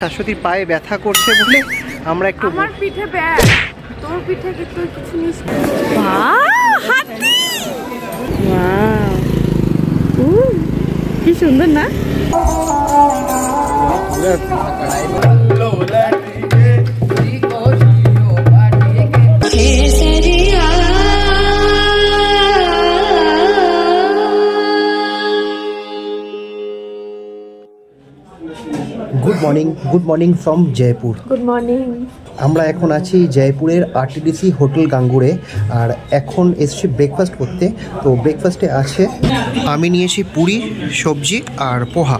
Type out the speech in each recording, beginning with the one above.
শাশ্বতীর পায়ে ব্যথা করছে বলে আমরা একটু আমার পিঠে ব্যাগ তোর পিঠে কি তুই কিছু নিস হাতি কি সুন্দর না good morning from Jaipur. Good morning. আমরা এখন আছি জয়পুরের আরটিডিসি হোটেল গাঙ্গুরে, আর এখন এসছি ব্রেকফাস্ট করতে। তো ব্রেকফাস্টে আছে আমি নিয়েছি পুরি সবজি আর পোহা,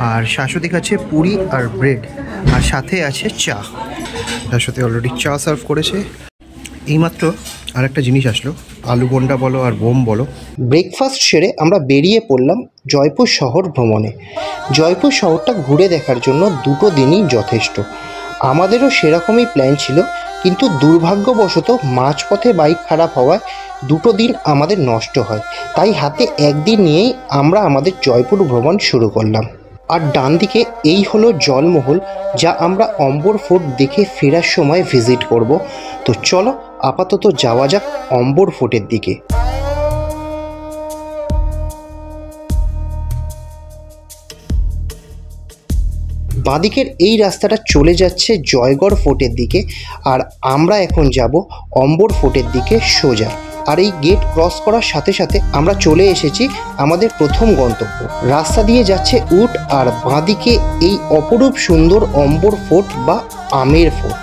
আর শাশ্বতী খাচ্ছে পুরি আর ব্রেড, আর সাথে আছে চা। শাশ্বতী অলরেডি চা সার্ভ করেছে। এইমাত্র আর একটা জিনিস আসলো, আলু বোন্ডা বলো আর বোম বলো। ব্রেকফাস্ট সেরে আমরা বেরিয়ে পড়লাম জয়পুর শহর ভ্রমণে। জয়পুর শহরটা ঘুরে দেখার জন্য 2 দিনই যথেষ্ট। আমাদেরও সেরকমই প্ল্যান ছিল, কিন্তু দুর্ভাগ্যবশত মাঝপথে বাইক খারাপ হওয়ায় 2 দিন আমাদের নষ্ট হয়। তাই হাতে 1 দিন নিয়েই আমরা আমাদের জয়পুর ভ্রমণ শুরু করলাম। আর ডান দিকে এই হলো জলমহল, যা আমরা অম্বর ফোর্ট দেখে ফেরার সময় ভিজিট করব। তো চলো আপাতত যাওয়া যাক অম্বর ফোর্টের দিকে। বাঁদিকের এই রাস্তাটা চলে যাচ্ছে জয়গড় ফোর্টের দিকে, আর আমরা এখন যাব অম্বর ফোর্টের দিকে সোজা। আর এই গেট ক্রস করার সাথে সাথে আমরা চলে এসেছি আমাদের প্রথম গন্তব্য। রাস্তা দিয়ে যাচ্ছে উট, আর বাঁদিকে এই অপরূপ সুন্দর অম্বর ফোর্ট বা আমের ফোর্ট।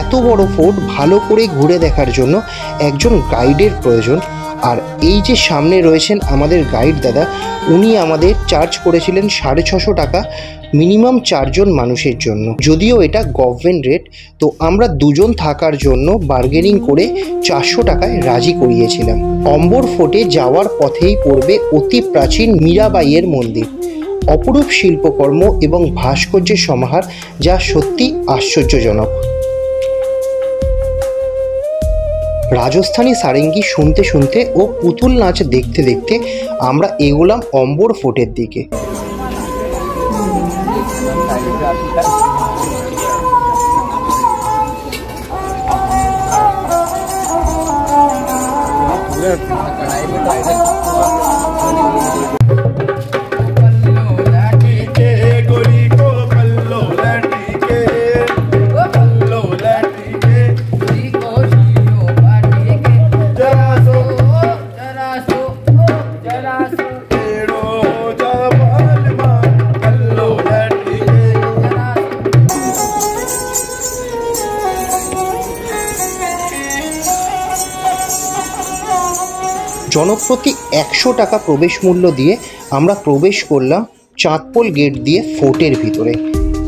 এত বড় ফোর্ট ভালো করে ঘুরে দেখার জন্য একজন গাইডের প্রয়োজন। আর এই যে সামনে রয়েছেন আমাদের গাইড দাদা, উনি আমাদের চার্জ করেছিলেন 650 টাকা মিনিমাম 4 জন মানুষের জন্য। যদিও এটা গভর্নমেন্ট রেট, তো আমরা 2 জন থাকার জন্য বার্গেনিং করে 400 টাকায় রাজি করিয়েছিলাম। অম্বর ফোর্টে যাওয়ার পথেই পড়বে অতি প্রাচীন মীরাবাইয়ের মন্দির। অপরূপ শিল্পকর্ম এবং ভাস্কর্যের সমাহার, যা সত্যি আশ্চর্যজনক। রাজস্থানী সারেঙ্গি শুনতে শুনতে ও পুতুল নাচ দেখতে দেখতে আমরা এগোলাম অম্বর ফোর্টের দিকে। জনপ্রতি 100 টাকা প্রবেশ মূল্য দিয়ে আমরা প্রবেশ করলাম চাঁদপোল গেট দিয়ে ফোর্টের ভিতরে।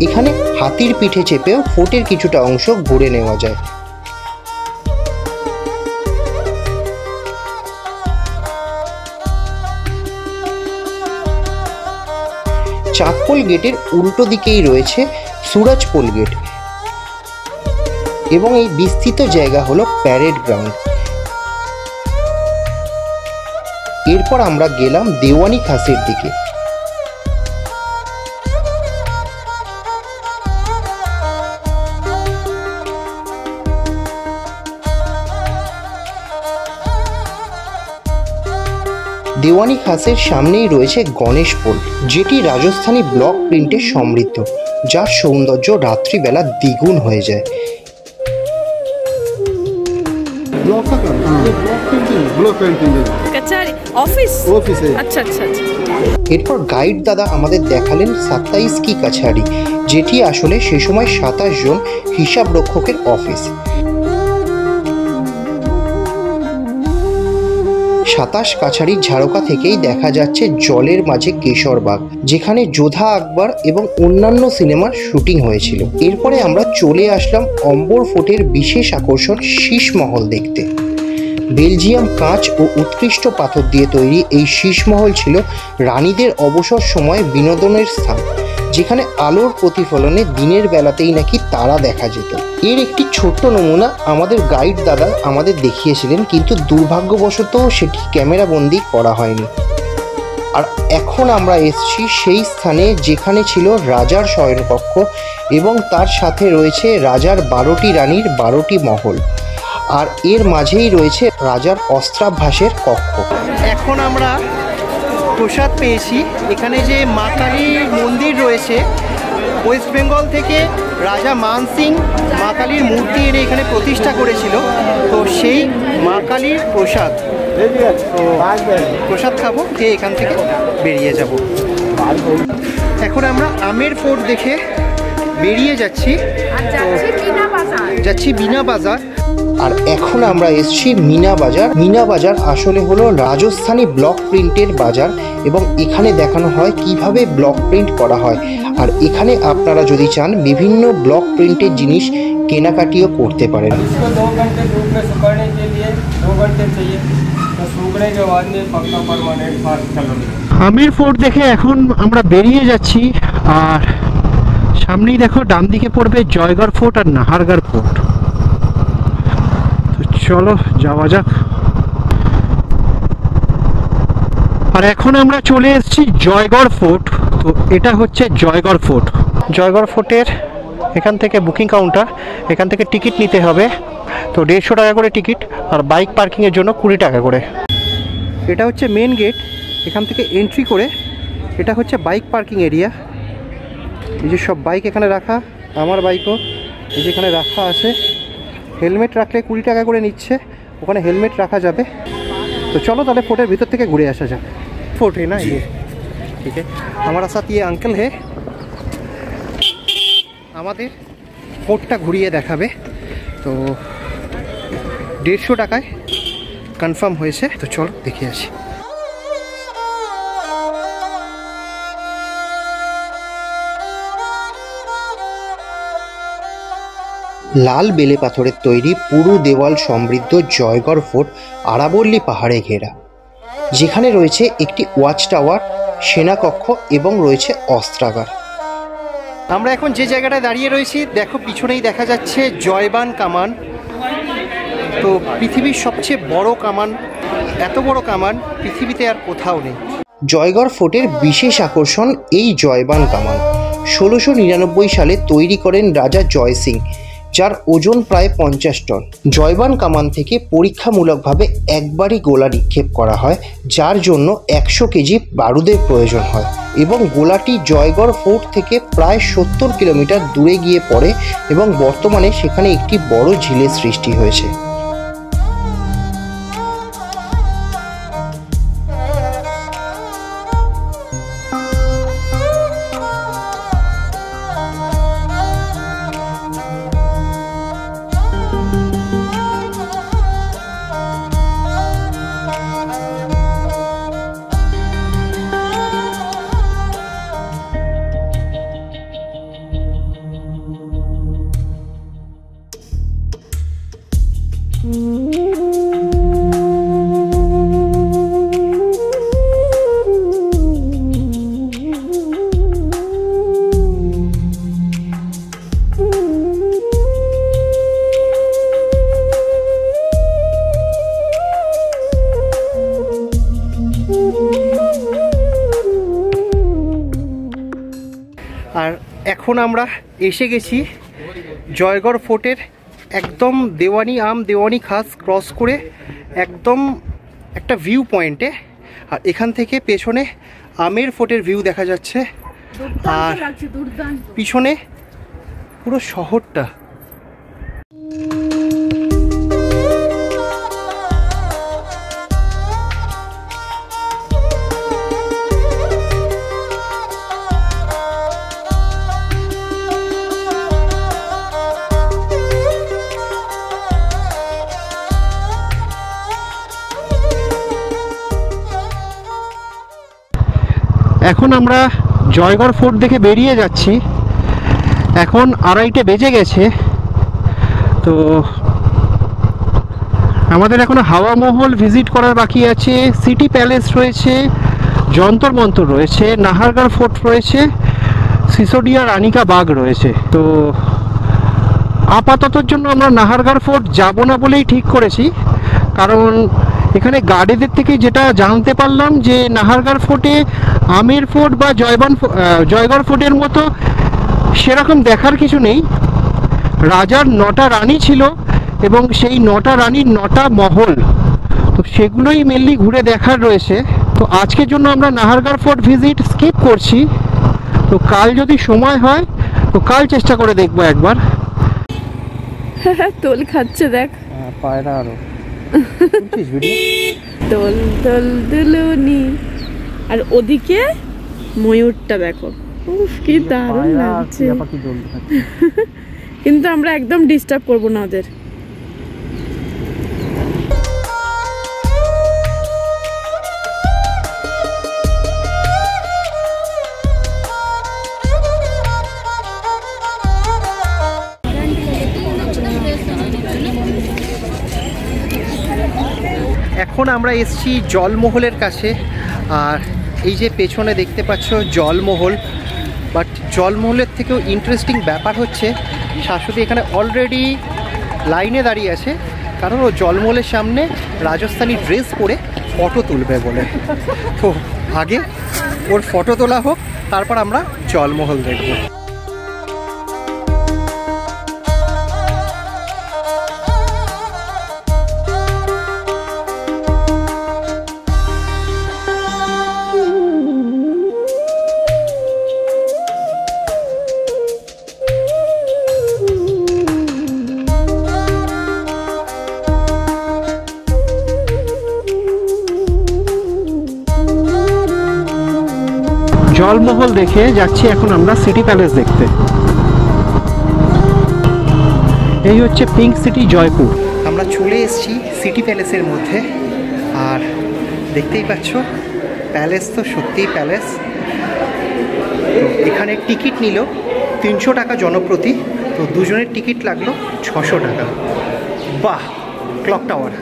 এখানে হাতির পিঠে চেপেও ফোর্টের কিছুটা অংশ ঘুরে নেওয়া যায়। চাঁদপোল গেটের উল্টো দিকেই রয়েছে সুরজপোল গেট, এবং এই বিস্তৃত জায়গা হলো প্যারেড গ্রাউন্ড। এরপর আমরা গেলাম দেওয়ানি খাসের দিকে। দেওয়ানি খাসের সামনেই রয়েছে গণেশ পোল, যেটি রাজস্থানী ব্লক প্রিন্টে সমৃদ্ধ, যার সৌন্দর্য রাত্রিবেলা দ্বিগুণ হয়ে যায়। এরপর গাইড দাদা আমাদের দেখালেন 27 কি কাছারি, যেটি আসলে সে সময় 27 জন হিসাব রক্ষকের অফিস। 27 কাছারির ঝাড়কা থেকেই দেখা যাচ্ছে জলের মাঝে কেশরবাগ, যেখানে যোধা আকবর এবং অন্যান্য সিনেমার শুটিং হয়েছিল। এরপরে আমরা চলে আসলাম অম্বর ফোর্টের বিশেষ আকর্ষণ শীষমহল দেখতে। বেলজিয়াম কাঁচ ও উৎকৃষ্ট পাথর দিয়ে তৈরি এই শীষমহল ছিল রানীদের অবসর সময়ে বিনোদনের স্থান, যেখানে আলোর প্রতিফলনে দিনের বেলাতেই নাকি তারা দেখা যেত। এর একটি ছোট্ট নমুনা আমাদের গাইড দাদা আমাদের দেখিয়েছিলেন, কিন্তু দুর্ভাগ্যবশত সেটি ক্যামেরা বন্দি করা হয়নি। আর এখন আমরা এসেছি সেই স্থানে যেখানে ছিল রাজার শয়নকক্ষ এবং তার সাথে রয়েছে রাজার 12টি রানীর 12টি মহল, আর এর মাঝেই রয়েছে রাজার অস্ত্রাভ্যাসের কক্ষ। এখন আমরা প্রসাদ পেয়েছি। এখানে যে মা কালীর মন্দির রয়েছে, ওয়েস্ট বেঙ্গল থেকে রাজা মান সিং মা কালীর মূর্তি এনে এখানে প্রতিষ্ঠা করেছিল, তো সেই মা কালীর প্রসাদ। তো প্রসাদ খাবো, খেয়ে এখান থেকে বেরিয়ে যাব। এখন আমরা আমের ফোর্ট দেখে বেরিয়ে যাচ্ছি, যাচ্ছি বিনা বাজার। আর এখন আমরা এসেছি মিনা বাজার। মিনা বাজার আসলে হলো রাজস্থানী ব্লক প্রিন্টের বাজার, এবং এখানে দেখানো হয় কিভাবে ব্লক প্রিন্ট করা হয়। আর এখানে আপনারা যদি চান বিভিন্ন ব্লক প্রিন্টের জিনিস কেনাকাটিও করতে পারেন। আমির ফোর্ট দেখে এখন আমরা বেরিয়ে যাচ্ছি, আর সামনেই দেখো ডান দিকে পড়বে জয়গড় ফোর্ট আর নাহারগড় ফোর্ট। তো চলো যাওয়া যাক। আর এখন আমরা চলে এসেছি জয়গড় ফোর্ট। তো এটা হচ্ছে জয়গড় ফোর্ট। জয়গড় ফোর্টের এখান থেকে বুকিং কাউন্টার, এখান থেকে টিকিট নিতে হবে। তো 150 টাকা করে টিকিট, আর বাইক পার্কিংয়ের জন্য 20 টাকা করে। এটা হচ্ছে মেন গেট, এখান থেকে এন্ট্রি করে এটা হচ্ছে বাইক পার্কিং এরিয়া। এই যে সব বাইক এখানে রাখা, আমার বাইকও এই যে এখানে রাখা আছে। হেলমেট রাখলে 20 টাকা করে নিচ্ছে, ওখানে হেলমেট রাখা যাবে। तो चलो ताले फोर्टर भीतर থেকে ঘুরে আসা যাক। फोर्ट है ना ये, ठीक है। हमारा साथ ये अंकल है, আমাদের ফোর্টটা ঘুরিয়ে দেখাবে। তো 150 টাকায় কনফার্ম হয়েছে। তো চলো দেখে আসি। লাল বেলে পাথরের তৈরি পুরু দেওয়াল সমৃদ্ধ জয়গড় ফোর্ট আরাবল্লী পাহাড়ে ঘেরা, যেখানে রয়েছে একটি ওয়াচ টাওয়ার, সেনাকক্ষ এবং রয়েছে অস্ত্রাগার। আমরা এখন যে জায়গাটায় দাঁড়িয়ে রয়েছি দেখো, পিছনেই দেখা যাচ্ছে জয়বান কামান। তো পৃথিবীর সবচেয়ে বড় কামান, এত বড় কামান পৃথিবীতে আর কোথাও নেই। জয়গড় ফোর্টের বিশেষ আকর্ষণ এই জয়বান কামান। 1699 সালে তৈরি করেন রাজা জয় সিং, যার ওজন প্রায় 50 টন। জয়বান কামান থেকে পরীক্ষামূলকভাবে একবারই গোলা নিক্ষেপ করা হয়, যার জন্য 100 কেজি বারুদের প্রয়োজন হয়, এবং গোলাটি জয়গড় ফোর্ট থেকে প্রায় 70 কিলোমিটার দূরে গিয়ে পড়ে, এবং বর্তমানে সেখানে একটি বড় ঝিলের সৃষ্টি হয়েছে। আর এখন আমরা এসে গেছি জয়গড় ফোর্টের একদম দেওয়ানি খাস ক্রস করে একদম একটা ভিউ পয়েন্টে। আর এখান থেকে পেছনে আমের ফোর্টের ভিউ দেখা যাচ্ছে, আর পিছনে পুরো শহরটা। এখন আমরা জয়গড় ফোর্ট দেখে বেরিয়ে যাচ্ছি। এখন 2:30 বেজে গেছে। তো আমাদের এখনো হাওয়া মহল ভিজিট করার বাকি আছে, সিটি প্যালেস রয়েছে, যন্তর মন্তর রয়েছে, নাহারগড় ফোর্ট রয়েছে, সিসোডিয়া রানিকা বাঘ রয়েছে। তো আপাততর জন্য আমরা নাহারগড় ফোর্ট যাব না বলেই ঠিক করেছি, কারণ এখানে গার্ডেদের থেকে যেটা জানতে পারলাম যে নাহারগড় ফোর্টে আমের ফোর্ট বা জয়গড় ফোর্টের মতো সেরকম দেখার কিছু নেই। রাজার 9টা রানী ছিল এবং সেই 9টা রানীর 9টা মহল, তো সেগুলোই মেনলি ঘুরে দেখার রয়েছে। তো আজকের জন্য আমরা নাহারগড় ফোর্ট ভিজিট স্কিপ করছি। তো কাল যদি সময় হয় তো কাল চেষ্টা করে দেখবো একবার। তোল খাচ্ছে দেখ, পায়রা আরো তোল তোল দুলুনি। আর ওদিকে ময়ূরটা দেখো, উফ কি দারুণ লাগছে। কিন্তু আমরা একদম ডিস্টার্ব করবো না ওদের। এখন আমরা এসেছি জলমহলের কাছে, আর এই যে পেছনে দেখতে পাচ্ছ জলমহল। বাট জলমহলের থেকেও ইন্টারেস্টিং ব্যাপার হচ্ছে শাশ্বতী এখানে অলরেডি লাইনে দাঁড়িয়ে আছে, কারণ ও জলমহলের সামনে রাজস্থানী ড্রেস পরে ফটো তুলবে বলে। তো আগে ওর ফটো তোলা হোক, তারপর আমরা জলমহল দেখব। জলমহল দেখে যাচ্ছি এখন আমরা সিটি প্যালেস দেখতে। এই হচ্ছে পিঙ্ক সিটি জয়পুর। আমরা চলে এসেছি সিটি প্যালেসের মধ্যে, আর দেখতেই পাচ্ছ প্যালেস তো সত্যিই প্যালেস। তো এখানে টিকিট নিল 300 টাকা জনপ্রতি, তো দুজনের টিকিট লাগলো 600 টাকা। বাহ, ক্লক টাওয়ার।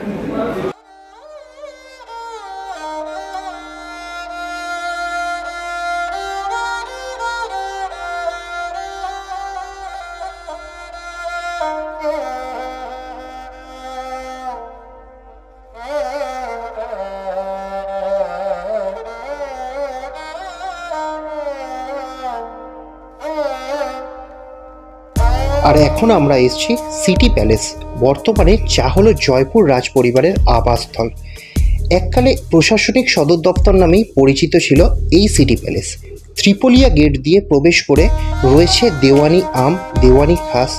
আর এখন আমরা এসেছি সিটি প্যালেস, বর্তমানে যা হলো জয়পুর রাজপরিবারের আবাসস্থল। এককালে প্রশাসনিক সদর দপ্তর নামেই পরিচিত ছিল এই সিটি প্যালেস। ত্রিপলিয়া গেট দিয়ে প্রবেশ করে রয়েছে দেওয়ানি আম, দেওয়ানি খাস।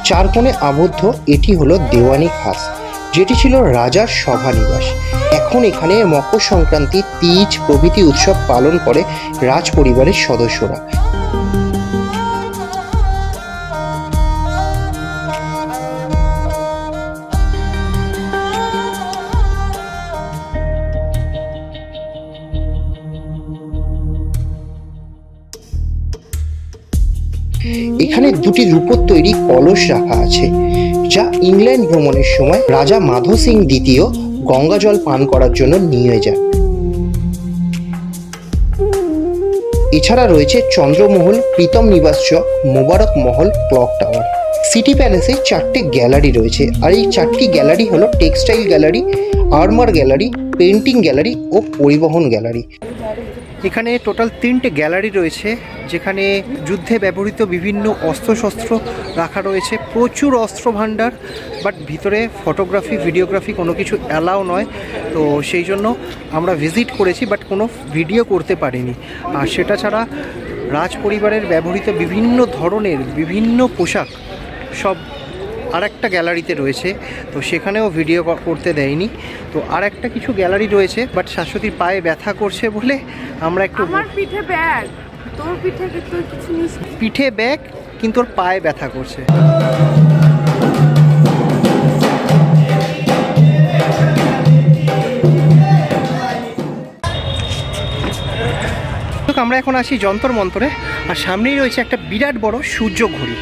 চার কোণে আবদ্ধ এটি হলো দেওয়ানি খাস, যেটি ছিল রাজার সভানিবাস। এখন এখানে মকর সংক্রান্তি, তিজ প্রভৃতি উৎসব পালন করে রাজ পরিবারের সদস্যরা। এখানে দুটি রূপোর তৈরি কলস রাখা আছে, যা ইংল্যান্ড ভ্রমণের সময় রাজা মাধো সিং দ্বিতীয় গঙ্গা জল পান করার জন্য নিয়ে যান। এছাড়া রয়েছে চন্দ্রমহল, প্রীতম নিবাস Chowk, Mubarak Mahal, clock tower. City প্যালেসে 4টে গ্যালারি রয়েছে, আর এই 4টি গ্যালারি হলো textile gallery, armour gallery, painting gallery ও পরিবহন গ্যালারি। এখানে টোটাল 3টে গ্যালারি রয়েছে, যেখানে যুদ্ধে ব্যবহৃত বিভিন্ন অস্ত্রশস্ত্র রাখা রয়েছে, প্রচুর অস্ত্র ভাণ্ডার। বাট ভিতরে ফটোগ্রাফি, ভিডিওগ্রাফি কোনো কিছু অ্যালাউ নয়, তো সেই জন্য আমরা ভিজিট করেছি, বাট কোনো ভিডিও করতে পারিনি। আর সেটা ছাড়া রাজ পরিবারের ব্যবহৃত বিভিন্ন ধরনের বিভিন্ন পোশাক সব আর একটা গ্যালারিতে রয়েছে, তো সেখানেও ভিডিও করতে দেয়নি। তো আর একটা কিছু গ্যালারি রয়েছে, বাট শাশ্বতীর পায়ে ব্যথা করছে বলে আমরা একটু। আমার পিঠে ব্যাগ, তোর পিঠে তুই কিছু নিস। পিঠে ব্যাগ, কিন্তু ওর পায়ে ব্যথা করছে। আমরা এখন আসি যন্তর মন্তরে, আর সামনেই রয়েছে একটা বিরাট বড় সূর্য ঘড়ি।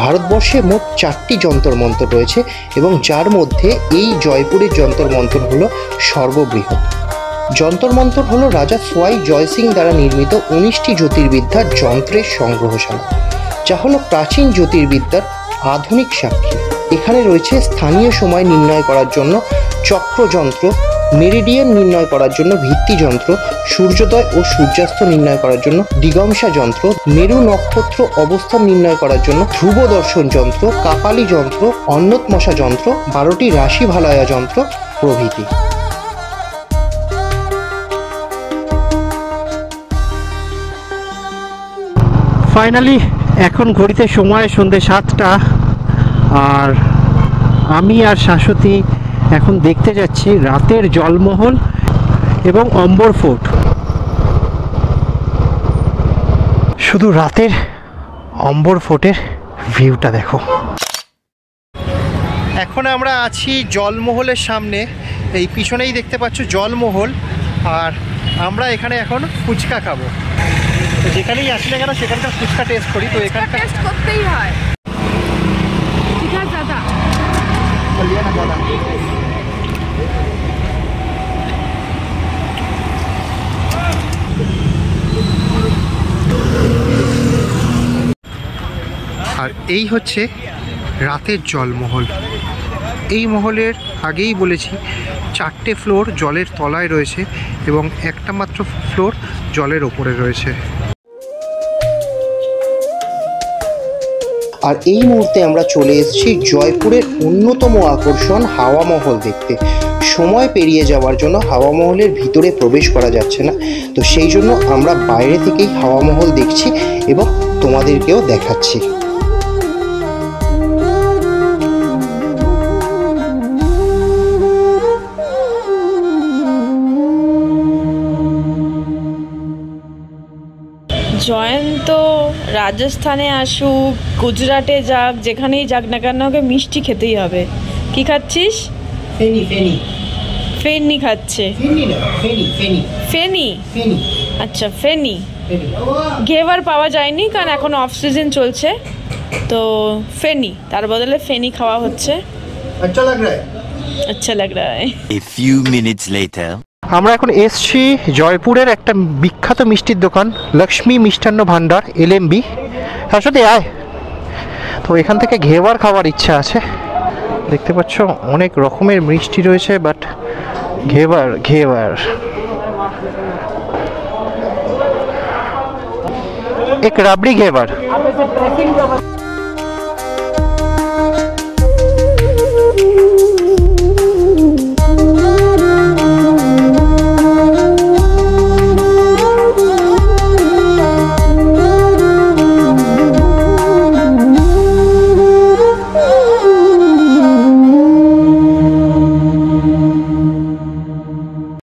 ভারতবর্ষে মোট 4টি যন্তর মন্তর রয়েছে এবং যার মধ্যে এই জয়পুরের যন্তর মন্তর হলো সর্ববৃহৎ। যন্তর মন্তর হলো রাজা সোয়াই জয় সিং দ্বারা নির্মিত 19টি জ্যোতির্বিদ্যার যন্ত্রের সংগ্রহশালা, যা হলো প্রাচীন জ্যোতির্বিদ্যার আধুনিক সাক্ষী। এখানে রয়েছে স্থানীয় সময় নির্ণয় করার জন্য চক্রযন্ত্র, মেরিডিয়ান নির্ণয় করার জন্য ভিত্তি যন্ত্র, সূর্যোদয় ও সূর্যাস্ত নির্ণয় করার জন্য দিগংসা যন্ত্র, মেরু নক্ষত্র অবস্থান নির্ণয় করার জন্য ধ্রুব দর্শন যন্ত্র, কাপালি যন্ত্র, অন্নতমশা যন্ত্র, 12টি রাশি ভালয়া যন্ত্র প্রভৃতি। ফাইনালি এখন ঘড়িতে সময় সন্ধ্যে 7টা, আর আমি আর শাশ্বতী এখন দেখতে যাচ্ছি রাতের জলমহল এবং অম্বর ফোর্ট। শুধু রাতের অম্বর ফোর্টের ভিউটা দেখো। এখন আমরা আছি জলমহলের সামনে, এই পিছনেই দেখতে পাচ্ছ জলমহল, আর আমরা এখানে এখন ফুচকা খাবো। তো যেখানেই আসি না কেন সেখানকার ফুচকা টেস্ট করি, তো এখানকার টেস্ট করতেই হয়। ঠিক আছে দাদা, বলিয়ে না দাদা। আর এই হচ্ছে রাতের জলমহল। এই মহলের আগেই বলেছি 4টে ফ্লোর জলের তলায় রয়েছে এবং একটা মাত্র ফ্লোর জলের ওপরে রয়েছে। আর এই মুহূর্তে আমরা চলে এসেছি জয়পুরের অন্যতম আকর্ষণ হাওয়া মহল দেখতে। সময় পেরিয়ে যাওয়ার জন্য হাওয়া মহলের ভিতরে প্রবেশ করা যাচ্ছে না, তো সেই জন্য আমরা বাইরে থেকেই হাওয়া মহল দেখছি এবং তোমাদেরকেও দেখাচ্ছি। জয়ন্ত রাজস্থানে আসুক, গুজরাটে যাক, যেখানেই যাক না কেন ওকে মিষ্টি খেতেই হবে। কি খাচ্ছিস? ফেনি ফেনি ফেনি খাচ্ছে। ফেনি না, ফেনি ফেনি ফেনি? ফেনি আচ্ছা ফেনি। ফেনি। ঘেবার পাওয়া যায়নি কারণ এখন অফ সিজন চলছে, তো ফেনি, তার বদলে ফেনি খাওয়া হচ্ছে। আচ্ছা লাগ রা আচ্ছা লাগ রা হ্যায়। A few minutes later. আমরা এখন এসছি জয়পুরের একটা বিখ্যাত মিষ্টির দোকান লক্ষ্মী মিষ্টান্ন ভাণ্ডার, LMB। আসলে আয়, তো এখান থেকে ঘেবার খাওয়ার ইচ্ছা আছে। দেখতে পাচ্ছ অনেক রকমের মিষ্টি রয়েছে, বাট ঘেবার ঘেবার এক রাবড়ি ঘেবার।